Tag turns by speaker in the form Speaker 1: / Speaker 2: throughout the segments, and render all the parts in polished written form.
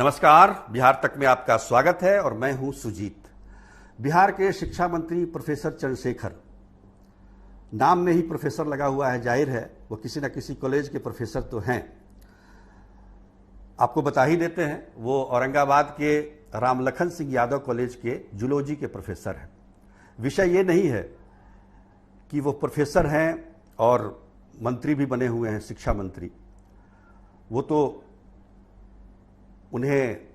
Speaker 1: नमस्कार, बिहार तक में आपका स्वागत है और मैं हूं सुजीत। बिहार के शिक्षा मंत्री प्रोफेसर चंद्रशेखर, नाम में ही प्रोफेसर लगा हुआ है, जाहिर है वो किसी न किसी कॉलेज के प्रोफेसर तो हैं। आपको बता ही देते हैं, वो औरंगाबाद के रामलखन सिंह यादव कॉलेज के जूलॉजी के प्रोफेसर हैं। विषय ये नहीं है कि वो प्रोफेसर हैं और मंत्री भी बने हुए हैं, शिक्षा मंत्री। वो तो उन्हें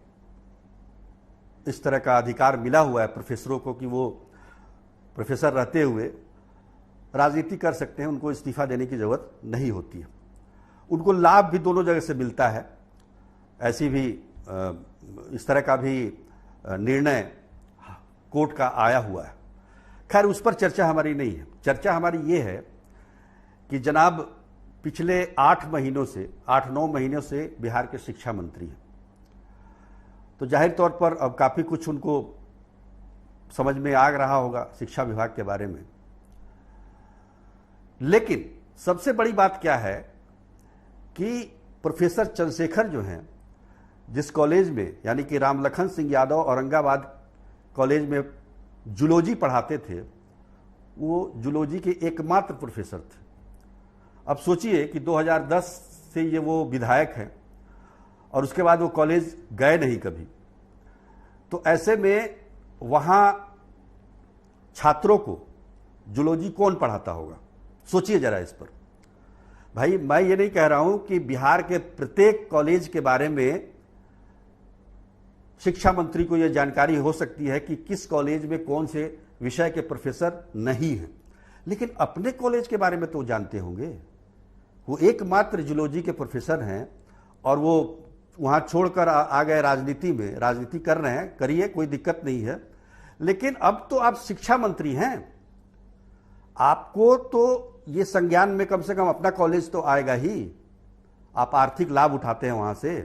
Speaker 1: इस तरह का अधिकार मिला हुआ है प्रोफेसरों को कि वो प्रोफेसर रहते हुए राजनीति कर सकते हैं, उनको इस्तीफा देने की जरूरत नहीं होती है। उनको लाभ भी दोनों जगह से मिलता है। ऐसी भी इस तरह का भी निर्णय कोर्ट का आया हुआ है। खैर, उस पर चर्चा हमारी नहीं है। चर्चा हमारी ये है कि जनाब पिछले 8-9 महीनों से बिहार के शिक्षा मंत्री हैं, तो जाहिर तौर पर अब काफ़ी कुछ उनको समझ में आ रहा होगा शिक्षा विभाग के बारे में। लेकिन सबसे बड़ी बात क्या है कि प्रोफेसर चंद्रशेखर जो हैं, जिस कॉलेज में यानी कि रामलखन सिंह यादव औरंगाबाद कॉलेज में जूलॉजी पढ़ाते थे, वो जूलॉजी के एकमात्र प्रोफेसर थे। अब सोचिए कि 2010 से ये वो विधायक हैं और उसके बाद वो कॉलेज गए नहीं कभी। तो ऐसे में वहां छात्रों को जूलॉजी कौन पढ़ाता होगा? सोचिए जरा इस पर। भाई, मैं ये नहीं कह रहा हूं कि बिहार के प्रत्येक कॉलेज के बारे में शिक्षा मंत्री को यह जानकारी हो सकती है कि किस कॉलेज में कौन से विषय के प्रोफेसर नहीं हैं, लेकिन अपने कॉलेज के बारे में तो जानते होंगे। वो एकमात्र जूलॉजी के प्रोफेसर हैं और वो वहां छोड़कर आ गए राजनीति में। राजनीति कर रहे हैं, करिए, कोई दिक्कत नहीं है। लेकिन अब तो आप शिक्षा मंत्री हैं, आपको तो ये संज्ञान में कम से कम अपना कॉलेज तो आएगा ही। आप आर्थिक लाभ उठाते हैं वहां से,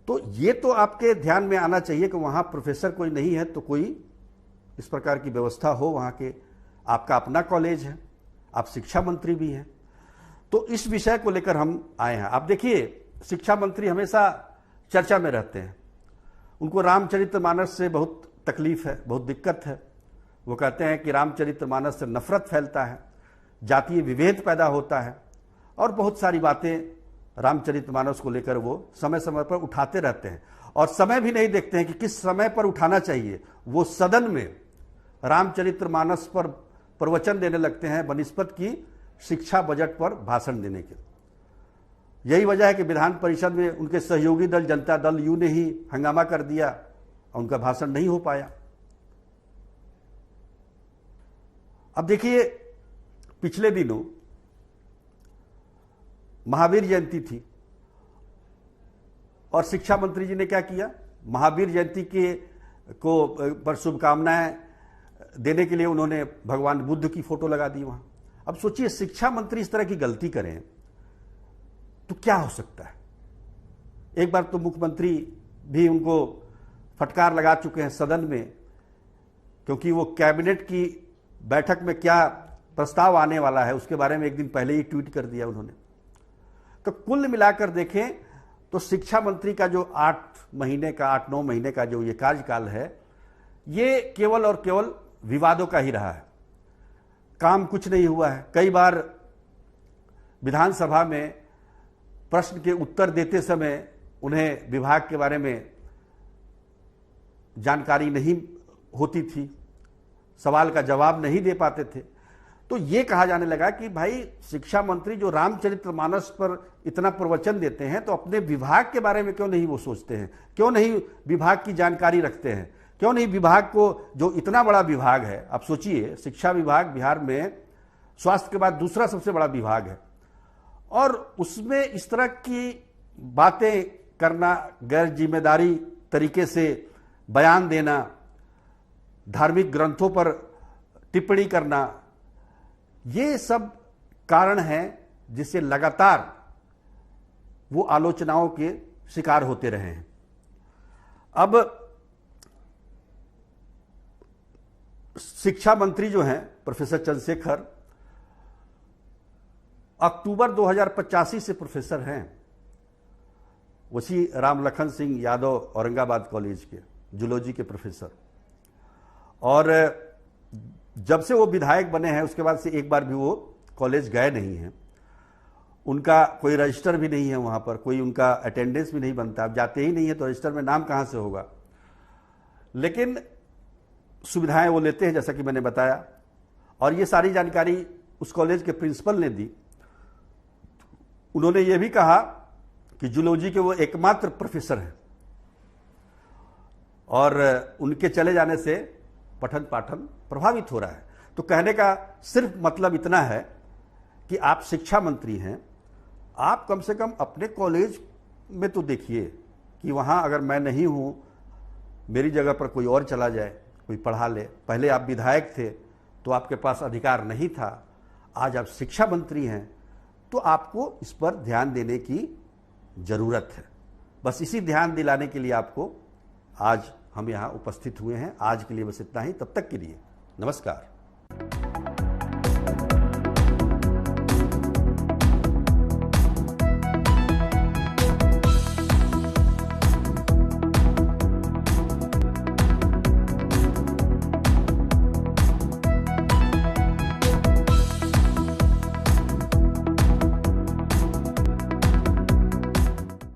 Speaker 1: तो ये तो आपके ध्यान में आना चाहिए कि वहां प्रोफेसर कोई नहीं है तो कोई इस प्रकार की व्यवस्था हो वहां के। आपका अपना कॉलेज है, आप शिक्षा मंत्री भी हैं, तो इस विषय को लेकर हम आए हैं। आप देखिए, शिक्षा मंत्री हमेशा चर्चा में रहते हैं। उनको रामचरितमानस से बहुत तकलीफ है, बहुत दिक्कत है। वो कहते हैं कि रामचरितमानस से नफरत फैलता है, जातीय विभेद पैदा होता है और बहुत सारी बातें रामचरितमानस को लेकर वो समय समय पर उठाते रहते हैं और समय भी नहीं देखते हैं कि किस समय पर उठाना चाहिए। वो सदन में रामचरितमानस पर प्रवचन देने लगते हैं बनिस्पत की शिक्षा बजट पर भाषण देने के। यही वजह है कि विधान परिषद में उनके सहयोगी दल जनता दल यू ने ही हंगामा कर दिया और उनका भाषण नहीं हो पाया। अब देखिए, पिछले दिनों महावीर जयंती थी और शिक्षा मंत्री जी ने क्या किया? महावीर जयंती के पर शुभकामनाएं देने के लिए उन्होंने भगवान बुद्ध की फोटो लगा दी वहां। अब सोचिए, शिक्षा मंत्री इस तरह की गलती करें तो क्या हो सकता है? एक बार तो मुख्यमंत्री भी उनको फटकार लगा चुके हैं सदन में, क्योंकि वो कैबिनेट की बैठक में क्या प्रस्ताव आने वाला है उसके बारे में एक दिन पहले ही ट्वीट कर दिया उन्होंने। तो कुल मिलाकर देखें तो शिक्षा मंत्री का जो 8-9 महीने का जो ये कार्यकाल है, ये केवल और केवल विवादों का ही रहा है। काम कुछ नहीं हुआ है। कई बार विधानसभा में प्रश्न के उत्तर देते समय उन्हें विभाग के बारे में जानकारी नहीं होती थी, सवाल का जवाब नहीं दे पाते थे। तो ये कहा जाने लगा कि भाई, शिक्षा मंत्री जो रामचरितमानस पर इतना प्रवचन देते हैं तो अपने विभाग के बारे में क्यों नहीं वो सोचते हैं? क्यों नहीं विभाग की जानकारी रखते हैं? क्यों नहीं विभाग को, जो इतना बड़ा विभाग है, आप सोचिए, शिक्षा विभाग बिहार में स्वास्थ्य के बाद दूसरा सबसे बड़ा विभाग है, और उसमें इस तरह की बातें करना, गैर जिम्मेदारी तरीके से बयान देना, धार्मिक ग्रंथों पर टिप्पणी करना, ये सब कारण हैं जिससे लगातार वो आलोचनाओं के शिकार होते रहे हैं। अब शिक्षा मंत्री जो हैं प्रोफेसर चंद्रशेखर, अक्टूबर 2085 से प्रोफेसर हैं। उसी राम लखन सिंह यादव औरंगाबाद कॉलेज के जूलॉजी के प्रोफेसर। और जब से वो विधायक बने हैं उसके बाद से एक बार भी वो कॉलेज गए नहीं हैं। उनका कोई रजिस्टर भी नहीं है वहाँ पर, कोई उनका अटेंडेंस भी नहीं बनता। अब जाते ही नहीं है तो रजिस्टर में नाम कहाँ से होगा। लेकिन सुविधाएं वो लेते हैं जैसा कि मैंने बताया। और ये सारी जानकारी उस कॉलेज के प्रिंसिपल ने दी। उन्होंने ये भी कहा कि जूलॉजी के वो एकमात्र प्रोफेसर हैं और उनके चले जाने से पठन पाठन प्रभावित हो रहा है। तो कहने का सिर्फ मतलब इतना है कि आप शिक्षा मंत्री हैं, आप कम से कम अपने कॉलेज में तो देखिए कि वहाँ अगर मैं नहीं हूँ, मेरी जगह पर कोई और चला जाए, कोई पढ़ा ले। पहले आप विधायक थे तो आपके पास अधिकार नहीं था, आज आप शिक्षा मंत्री हैं तो आपको इस पर ध्यान देने की जरूरत है। बस इसी ध्यान दिलाने के लिए आपको आज हम यहाँ उपस्थित हुए हैं। आज के लिए बस इतना ही। तब तक के लिए नमस्कार।